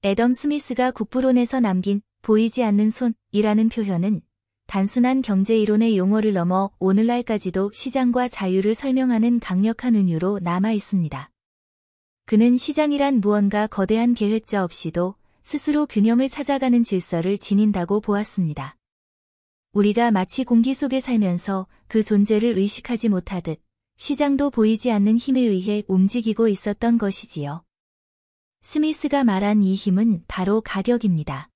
애덤 스미스가 국부론에서 남긴 보이지 않는 손이라는 표현은 단순한 경제 이론의 용어를 넘어 오늘날까지도 시장과 자유를 설명하는 강력한 은유로 남아 있습니다. 그는 시장이란 무언가 거대한 계획자 없이도 스스로 균형을 찾아가는 질서를 지닌다고 보았습니다. 우리가 마치 공기 속에 살면서 그 존재를 의식하지 못하듯 시장도 보이지 않는 힘에 의해 움직이고 있었던 것이지요. 스미스가 말한 이 힘은 바로 가격입니다.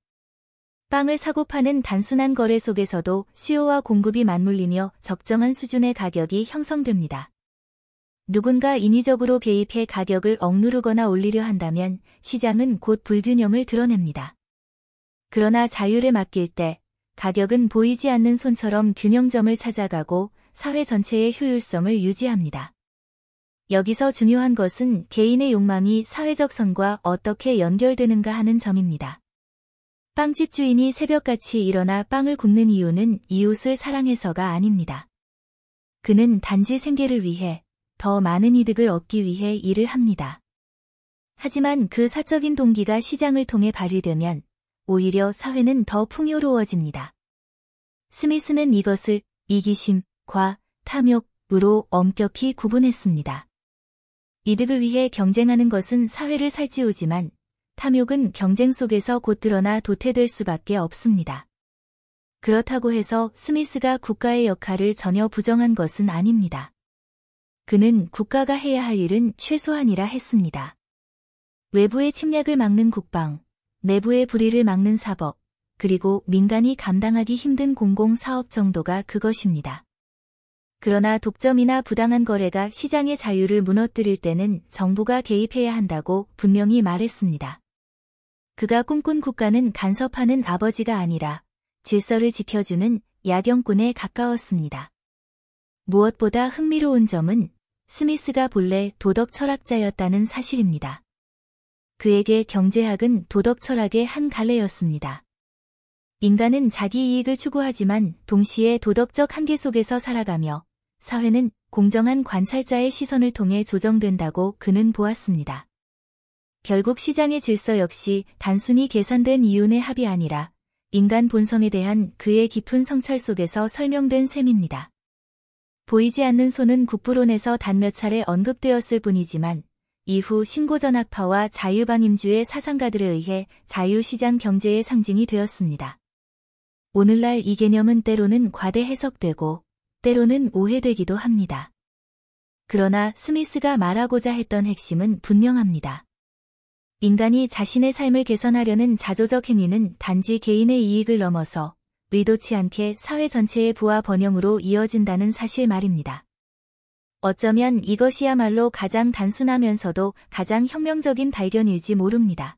빵을 사고 파는 단순한 거래 속에서도 수요와 공급이 맞물리며 적정한 수준의 가격이 형성됩니다. 누군가 인위적으로 개입해 가격을 억누르거나 올리려 한다면 시장은 곧 불균형을 드러냅니다. 그러나 자율에 맡길 때 가격은 보이지 않는 손처럼 균형점을 찾아가고 사회 전체의 효율성을 유지합니다. 여기서 중요한 것은 개인의 욕망이 사회적 선과 어떻게 연결되는가 하는 점입니다. 빵집 주인이 새벽같이 일어나 빵을 굽는 이유는 이웃을 사랑해서가 아닙니다. 그는 단지 생계를 위해, 더 많은 이득을 얻기 위해 일을 합니다. 하지만 그 사적인 동기가 시장을 통해 발휘되면 오히려 사회는 더 풍요로워집니다. 스미스는 이것을 이기심과 탐욕으로 엄격히 구분했습니다. 이득을 위해 경쟁하는 것은 사회를 살찌우지만 탐욕은 경쟁 속에서 곧 드러나 도태될 수밖에 없습니다. 그렇다고 해서 스미스가 국가의 역할을 전혀 부정한 것은 아닙니다. 그는 국가가 해야 할 일은 최소한이라 했습니다. 외부의 침략을 막는 국방, 내부의 불의를 막는 사법, 그리고 민간이 감당하기 힘든 공공사업 정도가 그것입니다. 그러나 독점이나 부당한 거래가 시장의 자유를 무너뜨릴 때는 정부가 개입해야 한다고 분명히 말했습니다. 그가 꿈꾼 국가는 간섭하는 아버지가 아니라 질서를 지켜주는 야경꾼에 가까웠습니다. 무엇보다 흥미로운 점은 스미스가 본래 도덕 철학자였다는 사실입니다. 그에게 경제학은 도덕 철학의 한 갈래였습니다. 인간은 자기 이익을 추구하지만 동시에 도덕적 한계 속에서 살아가며 사회는 공정한 관찰자의 시선을 통해 조정된다고 그는 보았습니다. 결국 시장의 질서 역시 단순히 계산된 이윤의 합이 아니라 인간 본성에 대한 그의 깊은 성찰 속에서 설명된 셈입니다. 보이지 않는 손은 국부론에서 단 몇 차례 언급되었을 뿐이지만 이후 신고전학파와 자유방임주의 사상가들에 의해 자유시장 경제의 상징이 되었습니다. 오늘날 이 개념은 때로는 과대 해석되고 때로는 오해되기도 합니다. 그러나 스미스가 말하고자 했던 핵심은 분명합니다. 인간이 자신의 삶을 개선하려는 자조적 행위는 단지 개인의 이익을 넘어서 의도치 않게 사회 전체의 부와 번영으로 이어진다는 사실 말입니다. 어쩌면 이것이야말로 가장 단순하면서도 가장 혁명적인 발견일지 모릅니다.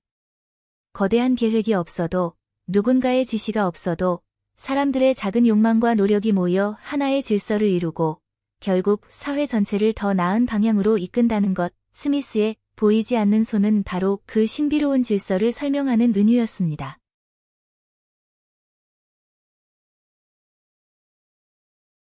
거대한 계획이 없어도, 누군가의 지시가 없어도 사람들의 작은 욕망과 노력이 모여 하나의 질서를 이루고 결국 사회 전체를 더 나은 방향으로 이끈다는 것, 스미스의 보이지 않는 손은 바로 그 신비로운 질서를 설명하는 은유였습니다.